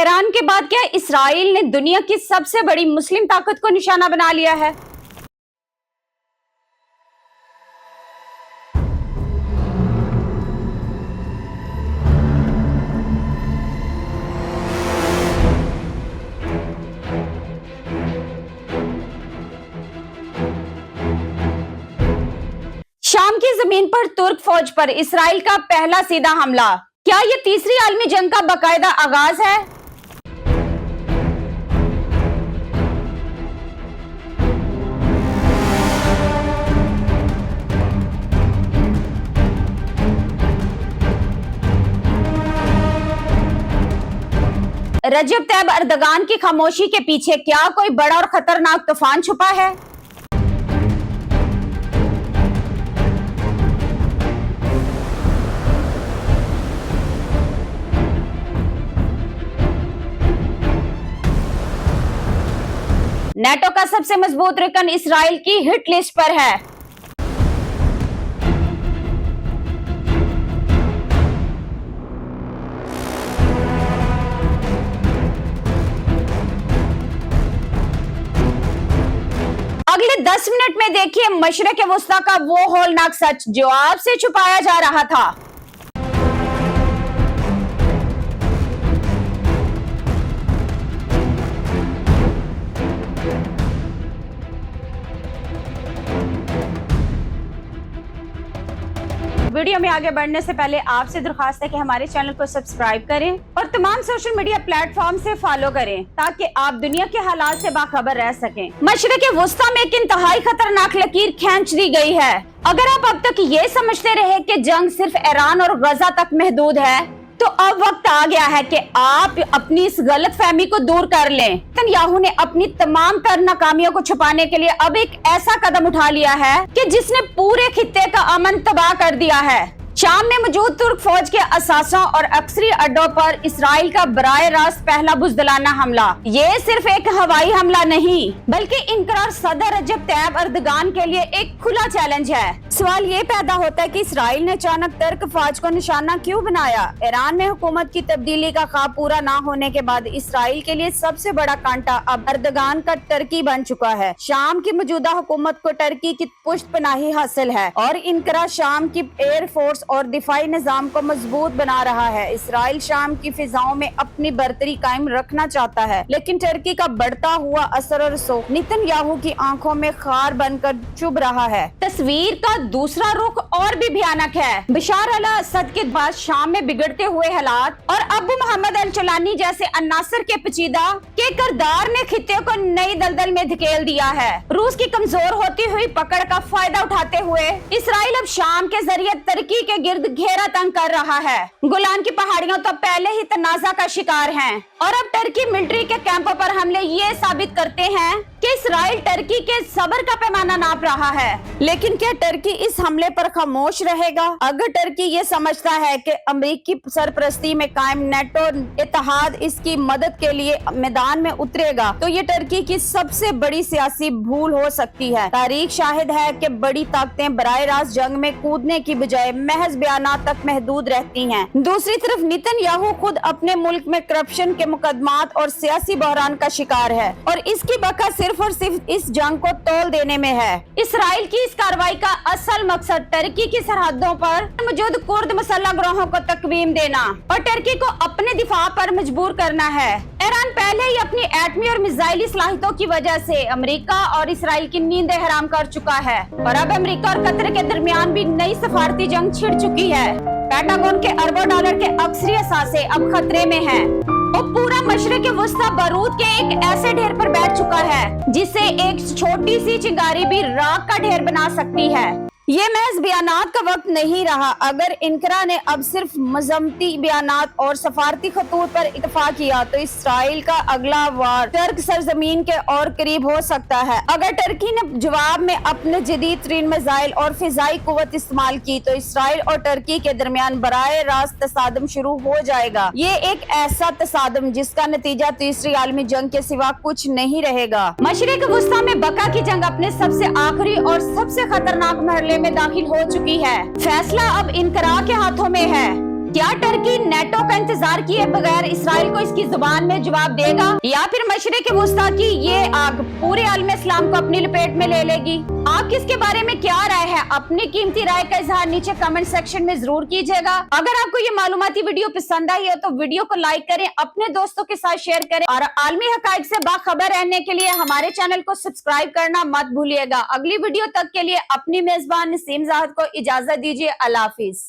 Iran के बाद क्या इसराइल ने दुनिया की सबसे बड़ी मुस्लिम ताकत को निशाना बना लिया है? शाम की जमीन पर तुर्क फौज पर इसराइल का पहला सीधा हमला। क्या ये तीसरी आलमी जंग का बाकायदा आगाज है? रजब तैयब अर्दगान की खामोशी के पीछे क्या कोई बड़ा और खतरनाक तूफान छुपा है? नेटो का सबसे मजबूत रुकन इसराइल की हिट लिस्ट पर है। अगले 10 मिनट में देखिए मशरिक़ वुस्ता का वो होलनाक सच जो आपसे छुपाया जा रहा था। वीडियो में आगे बढ़ने से पहले आपसे दरख्वास्त है कि हमारे चैनल को सब्सक्राइब करें और तमाम सोशल मीडिया प्लेटफॉर्म से फॉलो करें ताकि आप दुनिया के हालात से बाखबर रह सकें। मशरिक़ वुस्ता में एक इंतहाई खतरनाक लकीर खींच दी गई है। अगर आप अब तक ये समझते रहे कि जंग सिर्फ ईरान और गजा तक महदूद है, तो अब वक्त आ गया है कि आप अपनी इस गलत फहमी को दूर कर लें। नेतन्याहू ने अपनी तमाम तर नाकामियों को छुपाने के लिए अब एक ऐसा कदम उठा लिया है कि जिसने पूरे खित्ते का अमन तबाह कर दिया है। शाम में मौजूद तुर्क फौज के असासों और अक्सरी अड्डों पर इसराइल का बराह रास्त पहला बुज़दिलाना हमला। ये सिर्फ एक हवाई हमला नहीं बल्कि इनकरार सदर रजब तैयब अर्दगान के लिए एक खुला चैलेंज है। सवाल ये पैदा होता है कि इसराइल ने अचानक तुर्क फौज को निशाना क्यों बनाया? ईरान में हुकूमत की तब्दीली का ख्वाब पूरा ना होने के बाद इसराइल के लिए सबसे बड़ा कांटा अब अर्दगान का टर्की बन चुका है। शाम की मौजूदा हुकूमत को टर्की की पुष्ट पनाही हासिल है और इनकरा शाम की एयर फोर्स और दिफाई निजाम को मजबूत बना रहा है। इसराइल शाम की फिजाओं में अपनी बर्तरी कायम रखना चाहता है, लेकिन टर्की का बढ़ता हुआ असर और रसूख नेतन्याहू की आंखों में खार बनकर चुभ रहा है। तस्वीर का दूसरा रुख और भी भयानक है। बशार अल असद के बाद शाम में बिगड़ते हुए हालात और अबू मोहम्मद अल चलानी जैसे अन्नासर के पेचीदा के किरदार ने खित्ते को नई दलदल में धकेल दिया है। रूस की कमजोर होती हुई पकड़ का फायदा उठाते हुए इसराइल अब शाम के जरिए तुर्की के गिर्द घेरा तंग कर रहा है। गोलान की पहाड़ियों तो पहले ही तनाजा का शिकार हैं और अब टर्की मिलिट्री के कैंपों पर हमले ये साबित करते हैं कि इसराइल टर्की के सब्र का पैमाना नाप रहा है। लेकिन क्या टर्की इस हमले पर खामोश रहेगा? अगर टर्की ये समझता है कि अमेरिकी सरपरस्ती में कायम नेटो इत्तेहाद इसकी मदद के लिए मैदान में उतरेगा, तो ये टर्की की सबसे बड़ी सियासी भूल हो सकती है। तारीख शाहिद है कि बड़ी ताकतें बराह रास्त जंग में कूदने की बजाय महज बयानात तक महदूद रहती हैं। दूसरी तरफ नेतन्याहू खुद अपने मुल्क में करप्शन के मुकदमात और सियासी बहरान का शिकार है और इसकी बका सिर्फ और सिर्फ इस जंग को तोल देने में है। इसराइल की इस कार्रवाई का असल मकसद टर्की की सरहदों पर मौजूद कुर्द मसल्ह ग्रोहों को तकवीम देना और टर्की को अपने दिफा पर मजबूर करना है। ईरान पहले ही अपनी एटमी और मिसाइली सलाहियतों की वजह से अमेरिका और इसराइल की नींदें हराम कर चुका है और अब अमेरिका और कतर के दरमियान भी नई सफारती जंग छिड़ चुकी है। पेंटागन के अरबों डॉलर के अक्सरी असासे अब खतरे में हैं और पूरा मशरिक़ वुस्ता बारूद के एक ऐसे ढेर पर बैठ चुका है जिसे एक छोटी सी चिंगारी भी राख का ढेर बना सकती है। ये महज बयानात का वक्त नहीं रहा। अगर इनकरा ने अब सिर्फ मजम्मती बयानात और सफारती खतूत पर इत्तेफाक किया तो इसराइल का अगला वार टर्क सरजमीन के और करीब हो सकता है। अगर टर्की ने जवाब में अपने जदीद तरीन मिसाइल और फिजाई कुव्वत इस्तेमाल की तो इसराइल और टर्की के दरमियान बराह रास्त तसादम शुरू हो जाएगा। ये एक ऐसा तसादम जिसका नतीजा तीसरी आलमी जंग के सिवा कुछ नहीं रहेगा। मशरिक़ वुस्ता में बका की जंग अपने सबसे आखिरी और सबसे खतरनाक मरहले में दाखिल हो चुकी है। फैसला अब इनकरा के हाथों में है। क्या टर्की नेटो का इंतजार किए बगैर इसराइल को इसकी जुबान में जवाब देगा, या फिर मशरिक वुस्ता की ये आग पूरे आलम इस्लाम को अपनी लपेट में ले लेगी? आपकी इसके बारे में क्या राय है? अपनी कीमती राय का इजहार नीचे कमेंट सेक्शन में जरूर कीजिएगा। अगर आपको ये मालूमाती वीडियो पसंद आई है तो वीडियो को लाइक करें, अपने दोस्तों के साथ शेयर करें और आलमी हकाइक से बाखबर रहने के लिए हमारे चैनल को सब्सक्राइब करना मत भूलिएगा। अगली वीडियो तक के लिए अपनी मेजबान नसीम ज़ाहद को इजाजत दीजिए। अल्लाह हाफिज।